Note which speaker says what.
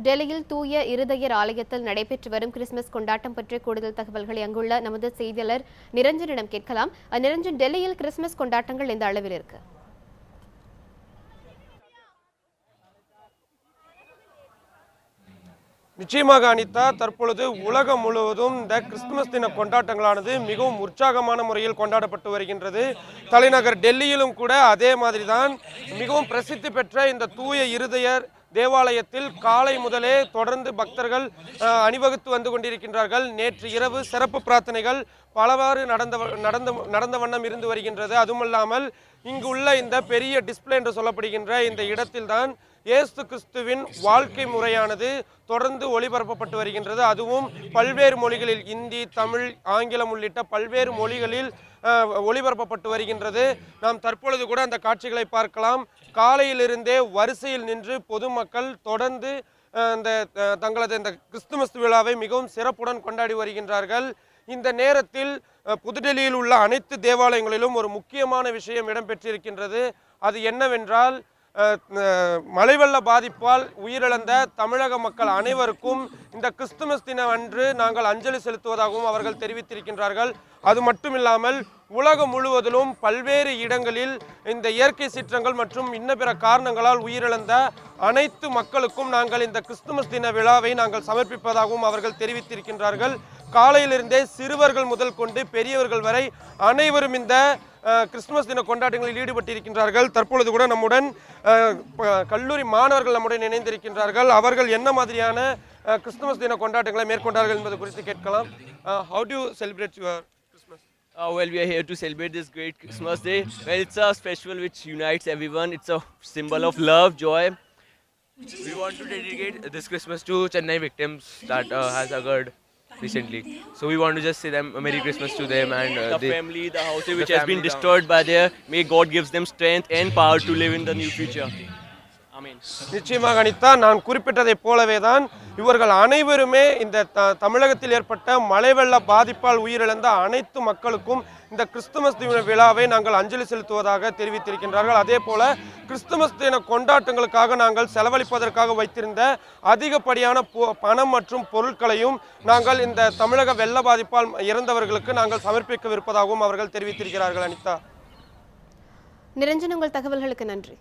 Speaker 1: டெல்லியில் தூய இருதயர் ஆலயத்தில் நடைபெற்று வரும் கிறிஸ்துமஸ் கொண்டாட்டம் பற்றிய கூடுதல் தகவல்களை அங்குள்ள நமது செய்தியாளர் நிரஞ்சனிடம் கேட்கலாம். நிரஞ்சன், டெல்லியில் கிறிஸ்துமஸ் கொண்டாட்டங்கள் எந்த அளவில் இருக்கு?
Speaker 2: நிச்சயமாக அனிதா, தற்பொழுது உலகம் முழுவதும் இந்த கிறிஸ்துமஸ் தின கொண்டாட்டங்களானது மிகவும் உற்சாகமான முறையில் கொண்டாடப்பட்டு வருகின்றது. தலைநகர் டெல்லியிலும் கூட அதே மாதிரி தான். மிகவும் பிரசித்தி பெற்ற இந்த தூய இருதயர் தேவாலயத்தில் காலை முதலே தொடர்ந்து பக்தர்கள் அணிவகுத்து வந்து கொண்டிருக்கின்றார்கள். நேற்று இரவு சிறப்பு பிரார்த்தனைகள் பலவாறு நடந்த வண்ணம் இருந்து வருகின்றது. அதுமல்லாமல் இங்கு உள்ள இந்த பெரிய டிஸ்பிளே என்று சொல்லப்படுகின்ற இந்த இடத்தில்தான் இயேசு கிறிஸ்துவின் வாழ்க்கை முறையானது தொடர்ந்து ஒளிபரப்பப்பட்டு வருகின்றது. அதுவும் பல்வேறு மொழிகளில், இந்தி, தமிழ், ஆங்கிலம் உள்ளிட்ட பல்வேறு மொழிகளில் ஒளிபரப்பப்பட்டு வருகின்றது. நாம் தற்பொழுது கூட அந்த காட்சிகளை பார்க்கலாம். காலையிலிருந்தே வரிசையில் நின்று பொதுமக்கள் தொடர்ந்து தங்களது இந்த கிறிஸ்துமஸ் விழாவை மிகவும் சிறப்புடன் கொண்டாடி வருகின்றார்கள். இந்த நேரத்தில் புதுடெல்லியில் உள்ள அனைத்து தேவாலயங்களிலும் ஒரு முக்கியமான விஷயம் இடம்பெற்றிருக்கின்றது. அது என்னவென்றால், மழை வெள்ள பாதிப்பால் உயிரிழந்த தமிழக மக்கள் அனைவருக்கும் இந்த கிறிஸ்துமஸ் தினம் அன்று நாங்கள் அஞ்சலி செலுத்துவதாகவும் அவர்கள் தெரிவித்திருக்கின்றார்கள். அது மட்டுமில்லாமல் உலகம் முழுவதிலும் பல்வேறு இடங்களில் இந்த இயற்கை சீற்றங்கள் மற்றும் இன்ன பிற காரணங்களால் உயிரிழந்த அனைத்து மக்களுக்கும் நாங்கள் இந்த கிறிஸ்துமஸ் தின விழாவை நாங்கள் சமர்ப்பிப்பதாகவும் அவர்கள் தெரிவித்திருக்கின்றார்கள். காலையிலிருந்தே சிறுவர்கள் முதல் கொண்டு பெரியவர்கள் வரை அனைவரும் இந்த கிறிஸ்துமஸ் தின கொண்டாட்டங்களில் ஈடுபட்டிருக்கின்றார்கள். தற்பொழுது கூட நம்முடன் கல்லூரி மாணவர்கள் நம்முடன் இணைந்திருக்கின்றார்கள். அவர்கள் என்ன மாதிரியான கிறிஸ்துமஸ் தின கொண்டாட்டங்களை மேற்கொண்டார்கள் என்பது குறித்து கேட்கலாம். How do you celebrate your Christmas?
Speaker 3: Well, we are here to celebrate this great Christmas day. Well, it's a festival which unites everyone. It's a symbol of love, joy. We want to dedicate this Christmas to Chennai victims that has occurred recently. So we want to just say them a Merry Christmas to them and the family, the house which has been destroyed by their. May God gives them strength and power to live in the new future. Amen.
Speaker 2: நிச்சயமாக அனிதா, நான் குறிப்பிட்டதை போலவே தான் இவர்கள் அனைவருமே இந்த தமிழகத்தில் ஏற்பட்ட மழை வெள்ள பாதிப்பால் உயிரிழந்த அனைத்து மக்களுக்கும் இந்த கிறிஸ்துமஸ் தின விழாவை நாங்கள் அஞ்சலி செலுத்துவதாக தெரிவித்திருக்கின்றார்கள். அதே போல கிறிஸ்துமஸ் தின கொண்டாட்டங்களுக்காக நாங்கள் செலவழிப்பதற்காக வைத்திருந்த அதிகப்படியான பணம் மற்றும் பொருட்களையும் நாங்கள் இந்த தமிழக வெள்ள பாதிப்பால் இறந்தவர்களுக்கு நாங்கள் சமர்ப்பிக்கவிருப்பதாகவும் அவர்கள் தெரிவித்திருக்கிறார்கள். அனிதா,
Speaker 1: நிரஞ்சன், உங்கள் தகவல்களுக்கு நன்றி.